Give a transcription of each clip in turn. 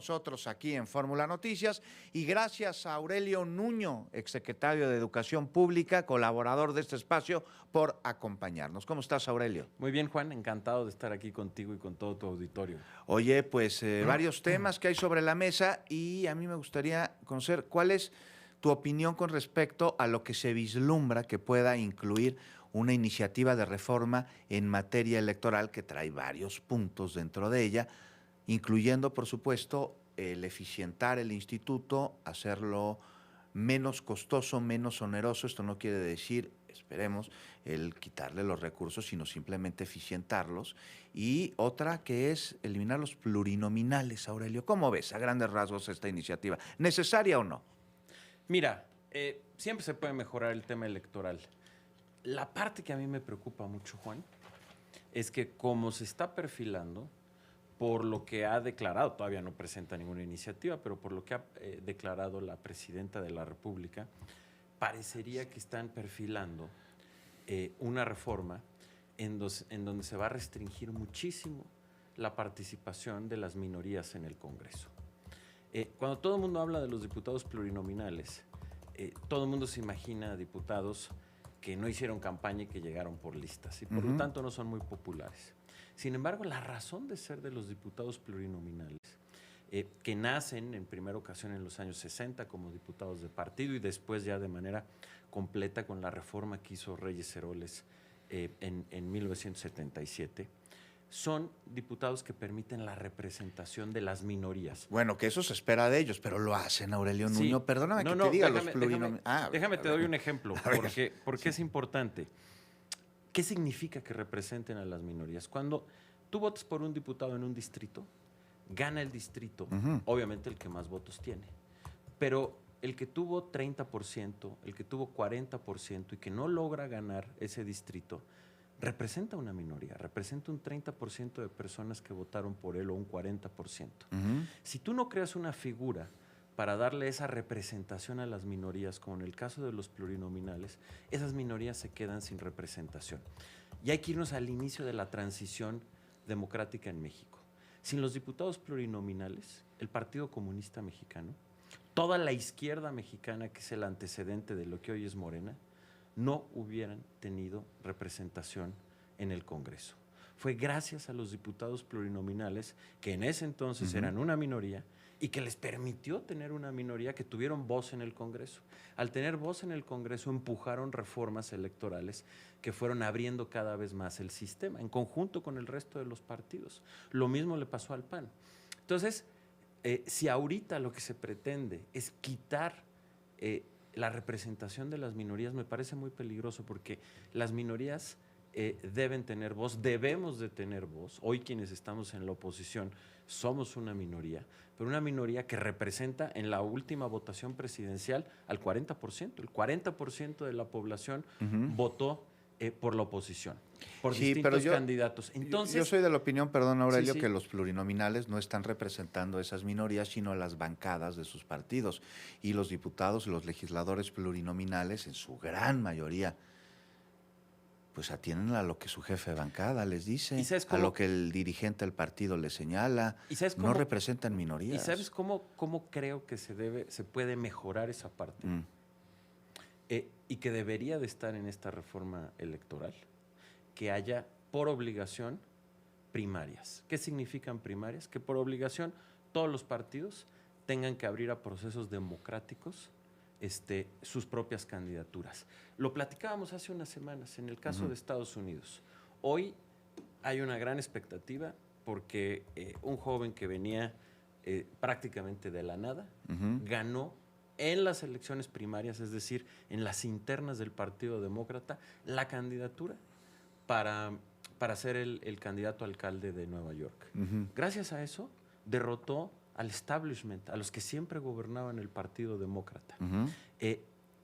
nosotros aquí en Fórmula Noticias y gracias a Aurelio Nuño, exsecretario de Educación Pública, colaborador de este espacio, por acompañarnos. ¿Cómo estás, Aurelio? Muy bien, Juan, encantado de estar aquí contigo y con todo tu auditorio. Oye, pues varios temas que hay sobre la mesa y a mí me gustaría conocer cuál es tu opinión con respecto a lo que se vislumbra que pueda incluir una iniciativa de reforma en materia electoral que trae varios puntos dentro de ella, incluyendo, por supuesto, el eficientar el instituto, hacerlo menos costoso, menos oneroso. Esto no quiere decir, esperemos, el quitarle los recursos, sino simplemente eficientarlos. Y otra que es eliminar los plurinominales, Aurelio. ¿Cómo ves a grandes rasgos esta iniciativa? ¿Necesaria o no? Mira, siempre se puede mejorar el tema electoral. La parte que a mí me preocupa mucho, Juan, es que como se está perfilando, por lo que ha declarado, todavía no presenta ninguna iniciativa, pero por lo que ha declarado la presidenta de la República, parecería que están perfilando una reforma en donde se va a restringir muchísimo la participación de las minorías en el Congreso. Cuando todo el mundo habla de los diputados plurinominales, todo el mundo se imagina diputados que no hicieron campaña y que llegaron por listas y por lo tanto no son muy populares. Sin embargo, la razón de ser de los diputados plurinominales, que nacen en primera ocasión en los años 60 como diputados de partido y después ya de manera completa con la reforma que hizo Reyes Heroles en 1977, son diputados que permiten la representación de las minorías. Bueno, que eso se espera de ellos, pero lo hacen, Aurelio Nuño. Sí. Perdóname No, que no, te diga déjame, los plurinominales. déjame te doy un ejemplo, porque Sí. es importante. ¿Qué significa que representen a las minorías? Cuando tú votas por un diputado en un distrito, gana el distrito, obviamente el que más votos tiene. Pero el que tuvo 30%, el que tuvo 40% y que no logra ganar ese distrito, representa una minoría, representa un 30% de personas que votaron por él o un 40%. Si tú no creas una figura para darle esa representación a las minorías, como en el caso de los plurinominales, esas minorías se quedan sin representación. Y hay que irnos al inicio de la transición democrática en México. Sin los diputados plurinominales, el Partido Comunista Mexicano, toda la izquierda mexicana, que es el antecedente de lo que hoy es Morena, no hubieran tenido representación en el Congreso. Fue gracias a los diputados plurinominales, que en ese entonces eran una minoría, y que les permitió tener una minoría que tuvieron voz en el Congreso. Al tener voz en el Congreso, empujaron reformas electorales que fueron abriendo cada vez más el sistema, en conjunto con el resto de los partidos. Lo mismo le pasó al PAN. Entonces, si ahorita lo que se pretende es quitar la representación de las minorías, me parece muy peligroso, porque las minorías deben tener voz, debemos de tener voz. Hoy quienes estamos en la oposición somos una minoría, pero una minoría que representa en la última votación presidencial al 40%. El 40% de la población votó por la oposición, por distintos candidatos. Entonces, yo soy de la opinión, perdón, Aurelio, sí. que los plurinominales no están representando a esas minorías, sino a las bancadas de sus partidos. Y los diputados, los legisladores plurinominales, en su gran mayoría, pues atienden a lo que su jefe de bancada les dice, a lo que el dirigente del partido les señala. No representan minorías. ¿Y sabes cómo creo que se puede mejorar esa parte? Y que debería de estar en esta reforma electoral, que haya por obligación primarias. ¿Qué significan primarias? Que por obligación todos los partidos tengan que abrir a procesos democráticos sus propias candidaturas. Lo platicábamos hace unas semanas en el caso de Estados Unidos. Hoy hay una gran expectativa porque un joven que venía prácticamente de la nada ganó en las elecciones primarias, es decir, en las internas del Partido Demócrata, la candidatura para ser el candidato a alcalde de Nueva York. Gracias a eso, derrotó al establishment, a los que siempre gobernaban el Partido Demócrata.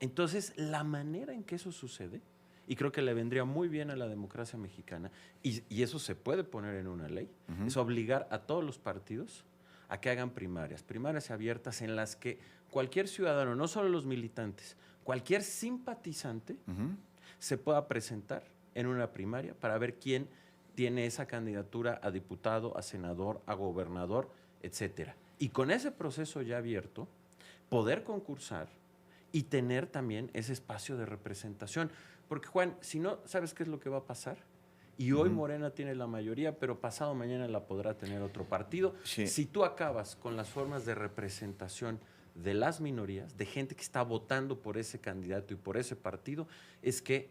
Entonces, la manera en que eso sucede, y creo que le vendría muy bien a la democracia mexicana, y eso se puede poner en una ley, es obligar a todos los partidos a que hagan primarias abiertas en las que cualquier ciudadano, no solo los militantes, cualquier simpatizante se pueda presentar en una primaria para ver quién tiene esa candidatura a diputado, a senador, a gobernador, etcétera. Y con ese proceso ya abierto, poder concursar y tener también ese espacio de representación. Porque, Juan, si no, ¿sabes qué es lo que va a pasar? Y hoy Morena tiene la mayoría, pero pasado mañana la podrá tener otro partido. Sí. Si tú acabas con las formas de representación de las minorías, de gente que está votando por ese candidato y por ese partido, es que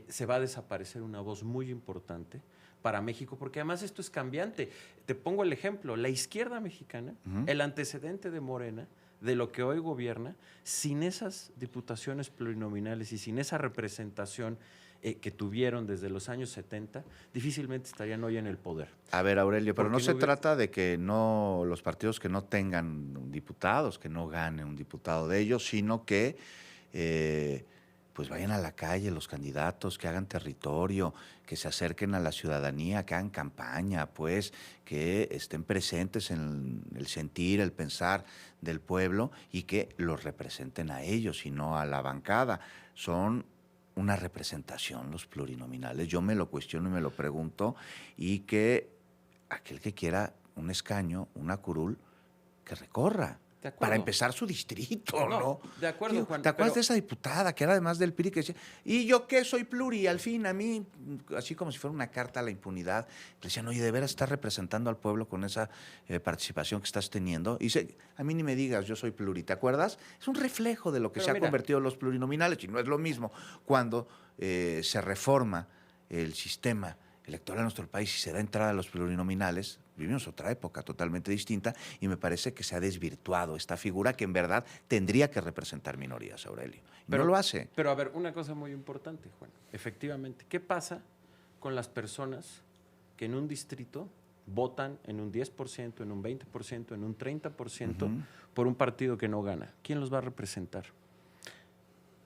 se va a desaparecer una voz muy importante para México, porque además esto es cambiante. Te pongo el ejemplo, la izquierda mexicana, el antecedente de Morena, de lo que hoy gobierna, sin esas diputaciones plurinominales y sin esa representación que tuvieron desde los años 70, difícilmente estarían hoy en el poder. A ver, Aurelio, pero no se no trata de que no los partidos que no tengan diputados, que no gane un diputado de ellos, sino que pues vayan a la calle los candidatos, que hagan territorio, que se acerquen a la ciudadanía, que hagan campaña, pues, que estén presentes en el sentir, el pensar del pueblo y que los representen a ellos y no a la bancada. Son una representación los plurinominales. Yo me lo cuestiono y me lo pregunto, y que aquel que quiera un escaño, una curul, que recorra. Para empezar su distrito, ¿no? De acuerdo, Digo, Juan. ¿te acuerdas de esa diputada que era además del PRI que decía, y yo qué soy pluri? Al fin, a mí, así como si fuera una carta a la impunidad, le decían, oye, ¿de veras estás representando al pueblo con esa participación que estás teniendo? Y dice, a mí ni me digas, yo soy pluri, ¿te acuerdas? Es un reflejo de lo que se ha convertido en los plurinominales, y no es lo mismo cuando se reforma el sistema electoral en nuestro país y se da entrada a los plurinominales. Vivimos otra época totalmente distinta y me parece que se ha desvirtuado esta figura que en verdad tendría que representar minorías, Aurelio. Pero no lo hace. Pero a ver, una cosa muy importante, Juan. Efectivamente, ¿qué pasa con las personas que en un distrito votan en un 10%, en un 20%, en un 30% por un partido que no gana? ¿Quién los va a representar?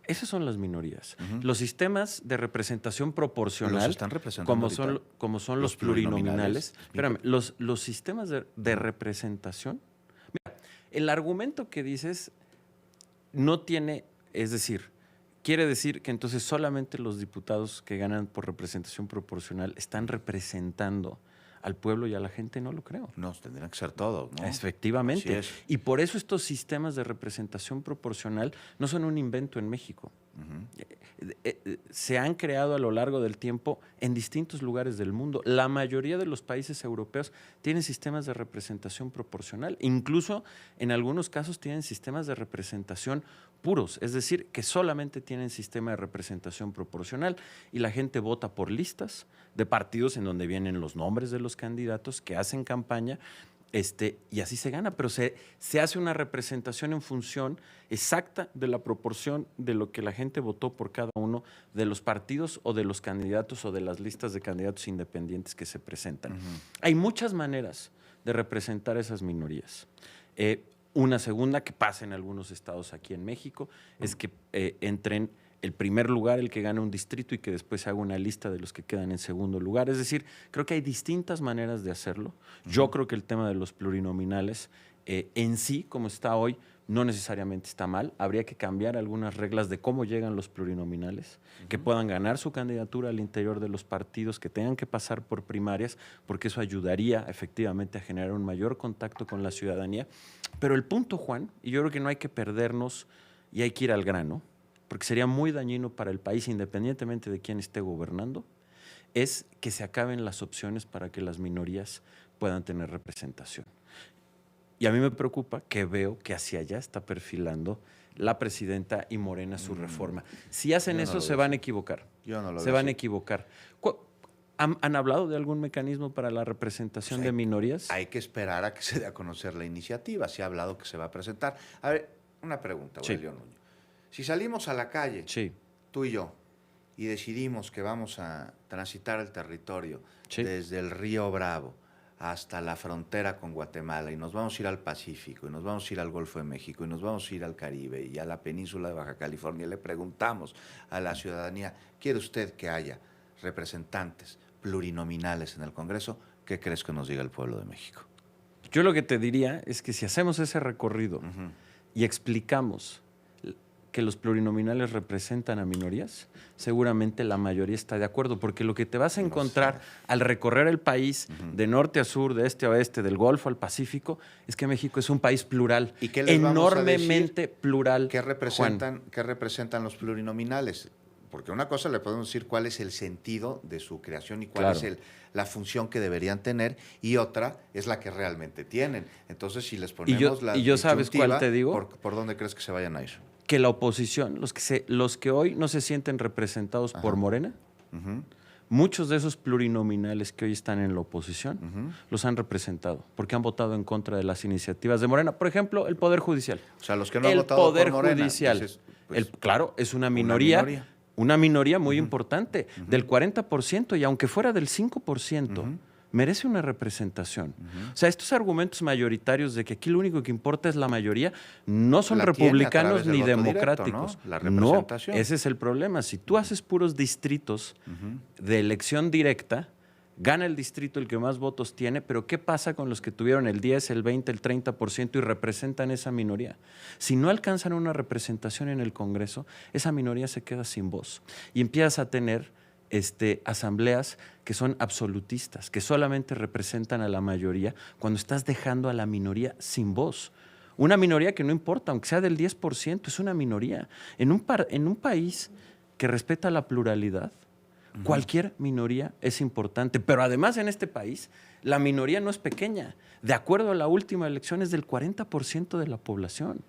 Esas son las minorías. Los sistemas de representación proporcional, los están representando como son los plurinominales. Espérame, los sistemas de representación. Mira, el argumento que dices no tiene, es decir, quiere decir que entonces solamente los diputados que ganan por representación proporcional están representando al pueblo y a la gente. No lo creo. No, tendrían que ser todos, ¿no? Efectivamente. Y por eso estos sistemas de representación proporcional no son un invento en México. Se han creado a lo largo del tiempo en distintos lugares del mundo. La mayoría de los países europeos tienen sistemas de representación proporcional. Incluso en algunos casos tienen sistemas de representación puros, es decir, que solamente tienen sistema de representación proporcional y la gente vota por listas de partidos en donde vienen los nombres de los candidatos que hacen campaña, y así se gana, pero se hace una representación en función exacta de la proporción de lo que la gente votó por cada uno de los partidos o de los candidatos o de las listas de candidatos independientes que se presentan. Hay muchas maneras de representar esas minorías. Una segunda que pasa en algunos estados aquí en México es que entren el primer lugar, el que gana un distrito, y que después se haga una lista de los que quedan en segundo lugar. Es decir, creo que hay distintas maneras de hacerlo. Yo creo que el tema de los plurinominales en sí, como está hoy, no necesariamente está mal. Habría que cambiar algunas reglas de cómo llegan los plurinominales, que puedan ganar su candidatura al interior de los partidos, que tengan que pasar por primarias, porque eso ayudaría efectivamente a generar un mayor contacto con la ciudadanía. Pero el punto, Juan, y yo creo que no hay que perdernos y hay que ir al grano, porque sería muy dañino para el país, independientemente de quién esté gobernando, es que se acaben las opciones para que las minorías puedan tener representación. Y a mí me preocupa que veo que hacia allá está perfilando la presidenta y Morena su reforma. Si hacen eso, se van a equivocar. Yo no lo veo. Se van a equivocar. ¿Han hablado de algún mecanismo para la representación de minorías? Hay que esperar a que se dé a conocer la iniciativa. Se ha hablado que se va a presentar. A ver, una pregunta, Aurelio Nuño. Si salimos a la calle, tú y yo, y decidimos que vamos a transitar el territorio desde el río Bravo hasta la frontera con Guatemala, y nos vamos a ir al Pacífico, y nos vamos a ir al Golfo de México, y nos vamos a ir al Caribe y a la península de Baja California, y le preguntamos a la ciudadanía, ¿quiere usted que haya representantes plurinominales en el Congreso? ¿Qué crees que nos diga el pueblo de México? Yo lo que te diría es que si hacemos ese recorrido y explicamos que los plurinominales representan a minorías? Seguramente la mayoría está de acuerdo, porque lo que te vas a encontrar al recorrer el país de norte a sur, de este a oeste, del Golfo al Pacífico, es que México es un país plural, ¿Y qué les vamos a enormemente decir? plural. ¿Qué representan los plurinominales? Porque una cosa le podemos decir cuál es el sentido de su creación y cuál es la función que deberían tener, y otra es la que realmente tienen. Entonces, si les ponemos ¿Y yo sabes cuál te digo? ¿Por dónde crees que se vayan a ir? Que la oposición, los que hoy no se sienten representados por Morena, muchos de esos plurinominales que hoy están en la oposición los han representado porque han votado en contra de las iniciativas de Morena. Por ejemplo, el Poder Judicial. O sea, los que no han votado por Morena. El Poder Judicial, pues, claro, es una minoría. Una minoría muy importante, del 40%, y aunque fuera del 5%, merece una representación. O sea, estos argumentos mayoritarios de que aquí lo único que importa es la mayoría, no son republicanos ni democráticos. ¿no? La representación. No, ese es el problema. Si tú haces puros distritos de elección directa, gana el distrito el que más votos tiene, pero ¿qué pasa con los que tuvieron el 10, el 20, el 30% y representan esa minoría? Si no alcanzan una representación en el Congreso, esa minoría se queda sin voz y empiezas a tener asambleas que son absolutistas, que solamente representan a la mayoría cuando estás dejando a la minoría sin voz. Una minoría que no importa, aunque sea del 10%, es una minoría. En un país que respeta la pluralidad, cualquier minoría es importante, pero además en este país la minoría no es pequeña. De acuerdo a la última elección es del 40% de la población.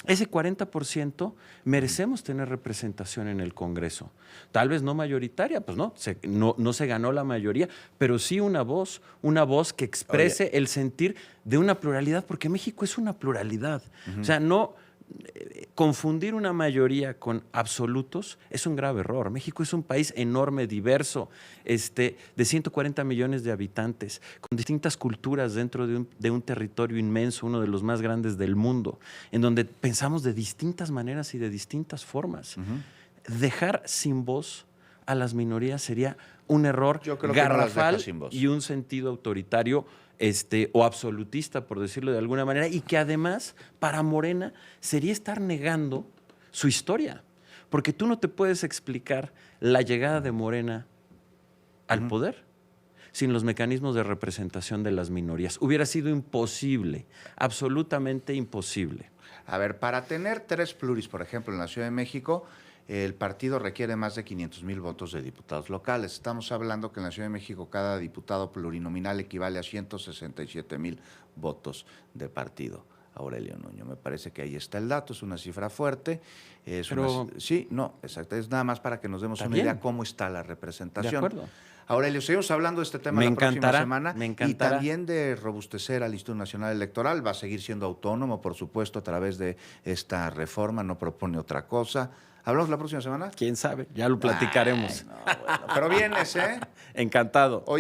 Ese 40% merecemos tener representación en el Congreso. Tal vez no mayoritaria, pues no se ganó la mayoría, pero sí una voz que exprese el sentir de una pluralidad, porque México es una pluralidad. O sea, no confundir una mayoría con absolutos es un grave error. México es un país enorme, diverso, de 140 millones de habitantes, con distintas culturas dentro de un territorio inmenso, uno de los más grandes del mundo, en donde pensamos de distintas maneras y de distintas formas. Dejar sin voz a las minorías sería un error garrafal y un sentido autoritario o absolutista, por decirlo de alguna manera, y que además para Morena sería estar negando su historia, porque tú no te puedes explicar la llegada de Morena al poder sin los mecanismos de representación de las minorías. Hubiera sido imposible, absolutamente imposible. A ver, para tener 3 pluris, por ejemplo, en la Ciudad de México, el partido requiere más de 500,000 votos de diputados locales. Estamos hablando que en la Ciudad de México cada diputado plurinominal equivale a 167,000 votos de partido. Aurelio Nuño, me parece que ahí está el dato, es una cifra fuerte. Sí, no, exacto, es nada más para que nos demos una idea cómo está la representación. De acuerdo. Aurelio, seguimos hablando de este tema la próxima semana. Me encantará. Y también de robustecer al Instituto Nacional Electoral. Va a seguir siendo autónomo, por supuesto, a través de esta reforma, no propone otra cosa. ¿Hablamos la próxima semana? ¿Quién sabe? Ya lo platicaremos. Ay, no, bueno. Pero vienes, ¿eh? Encantado. Oye,